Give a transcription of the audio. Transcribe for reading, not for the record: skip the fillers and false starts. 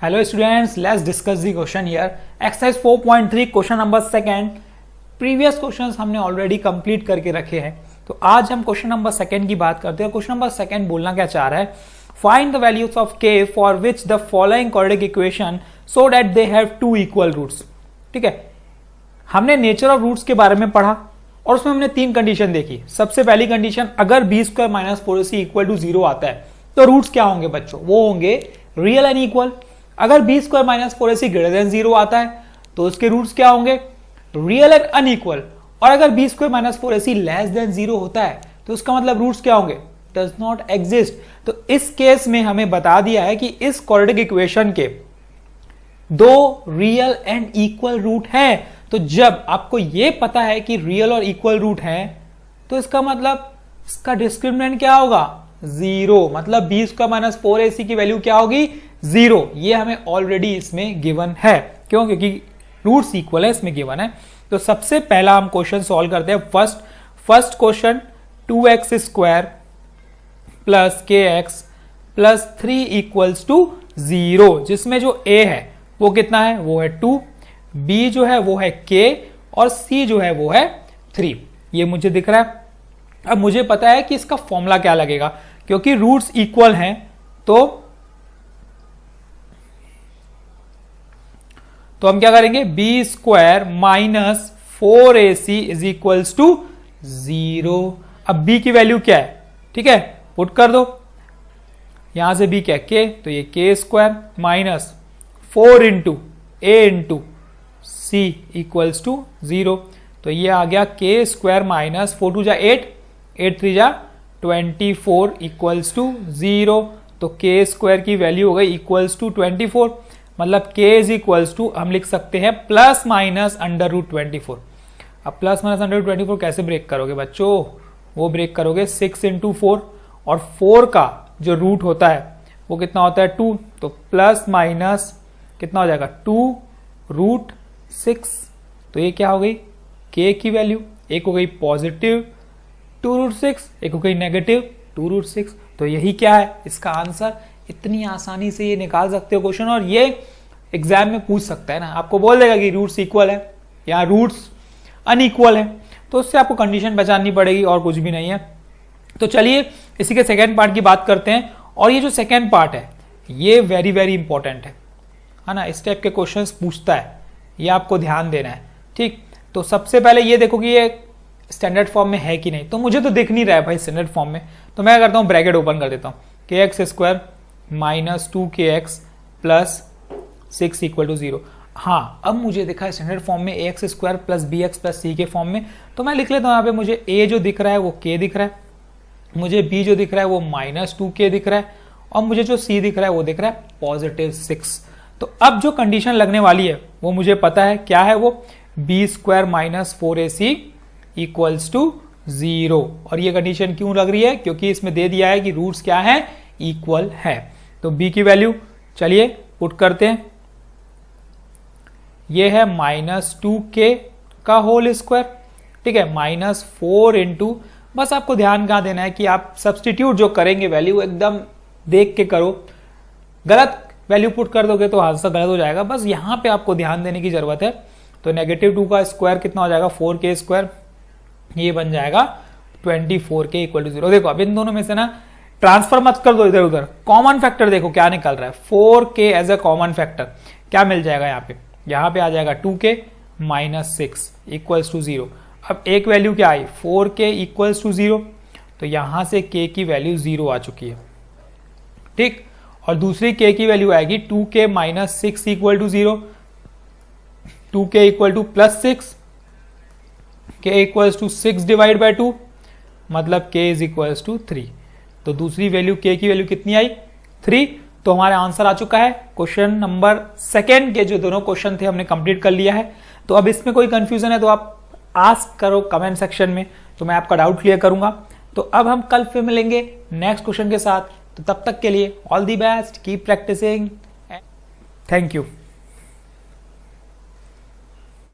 Hello students, let's discuss the question here. Exercise 4.3 question number second. Previous questions हमने already complete करके रखे हैं, तो आज हम क्वेश्चन नंबर सेकेंड की बात करते हैं. क्वेश्चन नंबर सेकेंड बोलना क्या चाह रहा है, find the values of k for which the following quadratic equation so that they have two equal roots. ठीक है, हमने नेचर ऑफ रूट्स के बारे में पढ़ा और उसमें हमने तीन कंडीशन देखी. सबसे पहली कंडीशन, अगर B square minus 4ac equal to 0 आता है तो रूट्स क्या होंगे बच्चों, वो होंगे रियल एंड इक्वल. अगर B square minus 4ac greater than 0 आता है तो उसके रूट्स क्या होंगे, रियल एंड अनइक्वल. और अगर B square minus 4ac less than 0 होता है तो उसका मतलब रूट्स क्या होंगे, डज नॉट एग्जिस्ट. तो इस केस में हमें बता दिया है कि इस क्वाड्रेटिक इक्वेशन के दो रियल एंड इक्वल रूट हैं. तो जब आपको यह पता है कि रियल और इक्वल रूट हैं तो इसका मतलब इसका डिस्क्रिमिनेंट क्या होगा, 0. मतलब बी स्क्वायर माइनस 4ac की वैल्यू क्या होगी, 0. ये हमें ऑलरेडी इसमें गिवन है. क्यों, क्योंकि रूट्स इक्वल है, इसमें गिवन है. तो सबसे पहला हम क्वेश्चन सॉल्व करते हैं. First question 2x square plus kx plus 3 equals to 0, जिसमें जो a है वो कितना है, वो है 2, b जो है वो है k और c जो है वो है 3. ये मुझे दिख रहा है. अब मुझे पता है कि इसका फॉर्मूला क्या लगेगा, क्योंकि रूट्स इक्वल हैं तो हम क्या करेंगे, B square minus 4ac is equals to 0. अब b की वैल्यू क्या है, ठीक है, पुट कर दो. यहां से b क्या है, k, तो ये k square minus 4 into a into c equals to 0. तो ये आ गया k स्क्वायर माइनस 4 टू जा 8, 8 3 जा 24 इक्वल्स टू 0. तो k स्क्वायर की वैल्यू हो गई इक्वल्स टू 24. मतलब k इज इक्वल्स टू हम लिख सकते हैं प्लस माइनस अंडर रूट 24. अब प्लस माइनस अंडर रूट 24 कैसे ब्रेक करोगे बच्चों, वो ब्रेक करोगे 6 इंटू 4, और 4 का जो रूट होता है वो कितना होता है 2. तो प्लस माइनस कितना हो जाएगा 2 रूट 6. तो ये क्या हो गई, k की वैल्यू, एक हो गई पॉजिटिव 2 रूट 6, एक हो गई नेगेटिव 2 रूट 6. तो यही क्या है इसका आंसर. इतनी आसानी से ये निकाल सकते हो क्वेश्चन, और ये एग्जाम में पूछ सकता है ना, आपको बोल देगा कि रूट्स इक्वल है या रूट्स अनइक्वल है, तो उससे आपको कंडीशन पहचाननी पड़ेगी और कुछ भी नहीं है. तो चलिए इसी के सेकेंड पार्ट की बात करते हैं. और ये जो सेकेंड पार्ट है ये वेरी वेरी इंपॉर्टेंट है ना, इस टाइप के क्वेश्चंस पूछता है, ये आपको ध्यान देना है. ठीक, तो सबसे पहले ये देखो कि ये स्टैंडर्ड फॉर्म में है कि नहीं. तो मुझे तो दिख नहीं रहा है भाई स्टैंडर्ड फॉर्म में, तो मैं करता हूं ब्रैकेट ओपन कर देता हूं, kx square minus 2kx plus 6 equal to 0. हाँ, अब मुझे दिखा है स्टैंडर्ड फॉर्म में ax square plus bx plus c के फॉर्म में, तो मैं लिख लेता हूं. यहाँ पे मुझे a जो दिख रहा है वो k दिख रहा है, मुझे b जो दिख रहा है वो माइनस 2k दिख रहा है, और मुझे जो c दिख रहा है वो दिख रहा है पॉजिटिव 6. तो अब जो कंडीशन लगने वाली है वो मुझे पता है क्या है, वो B square minus 4ac equals to 0. और ये कंडीशन क्यों लग रही है, क्योंकि इसमें दे दिया है कि रूट्स क्या है, इक्वल है. तो b की वैल्यू चलिए पुट करते हैं, ये है माइनस 2k का होल स्क्वायर. ठीक है, माइनस 4 इंटू, बस आपको ध्यान कहां देना है कि आप सब्सटीट्यूट जो करेंगे वैल्यू एकदम देख के करो. गलत वैल्यू पुट कर दोगे तो आंसर गलत हो जाएगा, बस यहां पे आपको ध्यान देने की जरूरत है. तो नेगेटिव 2 का स्क्वायर कितना हो जाएगा, 4k स्क्वायर, ये बन जाएगा 24k इक्वल टू 0. देखो अब इन दोनों में से ना ट्रांसफर मत कर दो इधर उधर, कॉमन फैक्टर देखो क्या निकल रहा है, 4k as a common factor क्या मिल जाएगा यहाँ पे आ जाएगा 2k माइनस 6 इक्वल्स टू 0. अब एक वैल्यू क्या आई, 4k इक्वल्स टू 0, तो यहां से k की वैल्यू 0 आ चुकी है. ठीक, और दूसरी k की वैल्यू आएगी 2k minus 6 equal to 0, 2k equal to plus 6, k equals to 6 divide by 2, मतलब k इज इक्वल्स टू 3. तो दूसरी वैल्यू k की वैल्यू कितनी आई, 3. तो हमारा आंसर आ चुका है. क्वेश्चन नंबर सेकेंड के जो दोनों क्वेश्चन थे हमने कंप्लीट कर लिया है. तो अब इसमें कोई कंफ्यूजन है तो आप आस्क करो कमेंट सेक्शन में, तो मैं आपका डाउट क्लियर करूंगा. तो अब हम कल फिर मिलेंगे नेक्स्ट क्वेश्चन के साथ. तो तब तक के लिए all the best, keep practicing, thank you.